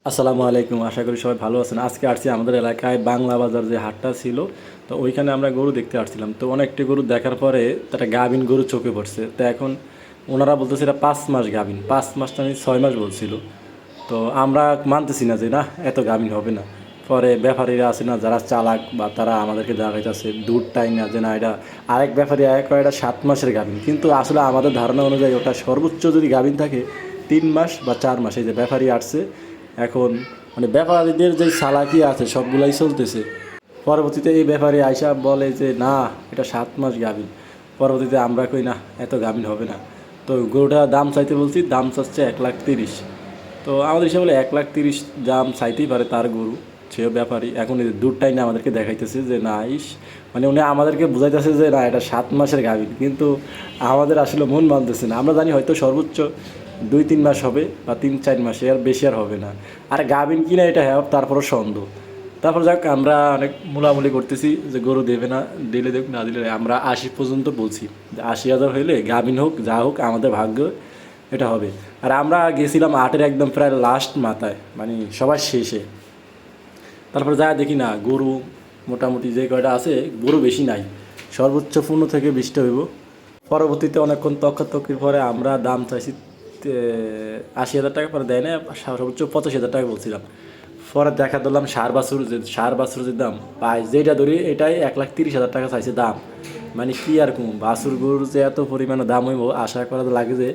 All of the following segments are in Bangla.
আসসালামু আলাইকুম, আশা করি সবাই ভালো আছেন। আজকে আসছি আমাদের এলাকায় বাংলা বাজার যে হাটটা ছিল, তো ওইখানে আমরা গরু দেখতে আসছিলাম। তো অনেকটি গরু দেখার পরে একটা গাভিন গরু চোখে পড়ছে। তো এখন ওনারা বলতেছে এটা 5 মাস গাভিন, 5 মাস না 6 মাস বলছিল। তো আমরা মানতেছি না যে না এত গাভিন হবে না। পরে ব্যাপারীরা আছে না যারা চালাক বা তারা আমাদেরকে দেখাইতেছে দুধটাই না যে না এটা আরেক ব্যাপারী এক এটা 7 মাসের গাভিন, কিন্তু আসলে আমাদের ধারণা অনুযায়ী ওটা সর্বোচ্চ যদি গাভিন থাকে 3 মাস বা 4 মাস। এই যে ব্যাপারী আসছে এখন, মানে ব্যাপারীদের যে চালাকি আছে সবগুলাই চলতেছে। পরবর্তীতে এই ব্যাপারী আইসা বলে যে না এটা 7 মাস গাভিন। পরবর্তীতে আমরা কই না এত গাভিন হবে না। তো গরুটা দাম চাইতে বলছি, দাম চাচ্ছে 1,30,000। তো আমাদের হিসাবে বলে 1,30,000 দাম চাইতেই পারে তার গরু, সেও ব্যাপারী। এখন এই দুধটাই না আমাদেরকে দেখাইতেছে যে না মানে উনি আমাদেরকে বুঝাইতেছে যে না এটা 7 মাসের গাভিন, কিন্তু আমাদের আসলে মন মানতেছে না। আমরা জানি হয়তো সর্বোচ্চ 2-3 মাস হবে বা 3-4 মাস, আর বেশি আর হবে না। আর গাভিন কিনা এটা হ্যাঁ তারপরও সন্দেহ। তারপর যাক আমরা অনেক মুলামুলি করতেছি যে গরু দেবে না, দিলে দেখ না দিলে আমরা 80 পর্যন্ত বলছি, যে 80,000 হইলে গাভিন হোক যা হোক আমাদের ভাগ্য এটা হবে। আর আমরা গেছিলাম আটের একদম প্রায় লাস্ট মাথায়, মানে সবার শেষে। তারপরে যা দেখি না গরু মোটামুটি যে কয়টা আছে গরু বেশি নাই, সর্বোচ্চ 15 থেকে 20টা হইব। পরবর্তীতে অনেকক্ষণ তর্কাতর্কির পরে আমরা দাম চাইছি 80,000 টাকা, পরে দেয় না, সর্বোচ্চ 85,000 টাকা বলছিলাম। পরে দেখা দিলাম সার বাছুর যে দাম পাই যেটা ধরি এটাই 1,30,000 টাকা চাইছে দাম। মানে কি আর কম বাছুর গরুর যে এত পরিমাণে দাম হইব আশা করা তো লাগে যে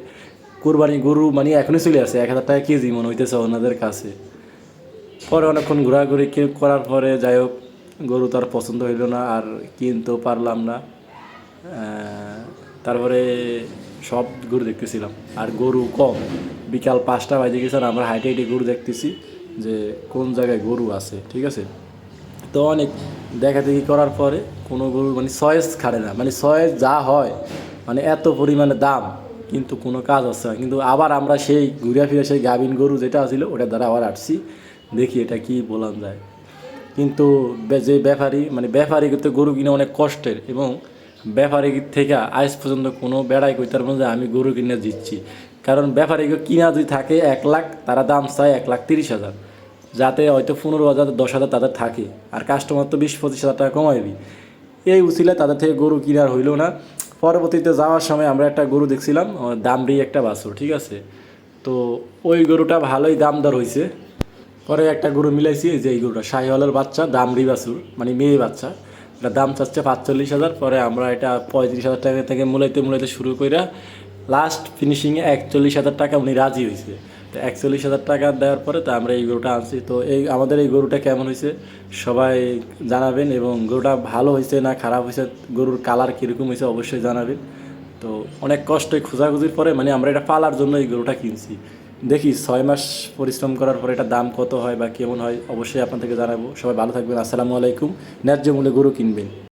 কোরবানি গরু মানে এখনই চলে আসে 1,000 টাকা কেজি মনে হইতেছে ওনাদের কাছে। পরে অনেকক্ষণ ঘোরাঘুরি করার পরে যাই হোক গরু তার পছন্দ হইল না, আর কিনতেও পারলাম না। তারপরে সব গরু দেখতেছিলাম আর গরু কম। বিকাল 5টা বাজে গেছে আর আমরা হাইটে হাইটে গরু দেখতেছি যে কোন জায়গায় গরু আছে, ঠিক আছে। তো অনেক দেখাদেখি করার পরে কোনো গরু মানে চয়েস খাড়ে না, মানে চয়েস যা হয় মানে এত পরিমাণে দাম, কিন্তু কোনো কাজ হচ্ছে না। কিন্তু আবার আমরা সেই ঘুরে ফিরে সেই গাভিন গরু যেটা ছিল ওটার দ্বারা আবার আসছি, দেখি এটা কি বলা যায়। কিন্তু যে ব্যাপারী মানে ব্যাপারী করতে গরু কিনে অনেক কষ্টের, এবং ব্যাপারী থেকে আজ পর্যন্ত কোনো বেড়াই করতে পারবো যে আমি গরু কিনে দিচ্ছি। কারণ ব্যাপারী কিনা যদি থাকে 1 লাখ, তারা দাম চায় 1,30,000, যাতে হয়তো 15,000 10,000 তাদের থাকে, আর কাস্টমার তো 20-25 হাজার টাকা কমাইবি। এই উচিলে তাদের থেকে গরু কিনার হইল না। পরবর্তীতে যাওয়ার সময় আমরা একটা গরু দেখছিলাম, দামড়ি একটা বাছুর, ঠিক আছে। তো ওই গরুটা ভালোই দাম দর হয়েছে। পরে একটা গরু মিলাইছি, যে এই গরুটা শাহিওয়ালের বাচ্চা দামড়ি বাছুর, মানে মেয়ে বাচ্চা। এটা দাম চাচ্ছে 45,000। পরে আমরা এটা 35,000 টাকা থেকে মূলাইতে মূলাইতে শুরু করে লাস্ট ফিনিশিংয়ে 41,000 টাকা উনি রাজি হয়েছে। তো 41,000 টাকা দেওয়ার পরে তো আমরা এই গরুটা আনছি। তো এই আমাদের এই গরুটা কেমন হয়েছে সবাই জানাবেন, এবং গরুটা ভালো হয়েছে না খারাপ হয়েছে, গরুর কালার কীরকম হয়েছে অবশ্যই জানাবেন। তো অনেক কষ্টে খোঁজাখুঁজির পরে মানে আমরা এটা পালার জন্য এই গরুটা কিনছি। দেখি 6 মাস পরিশ্রম করার পরে এটা দাম কত হয় বা কেমন হয় অবশ্যই আপনাদেরকে জানাবো। সবাই ভালো থাকবেন, আসসালামু আলাইকুম। ন্যায্য মূল্যে গরু কিনবেন।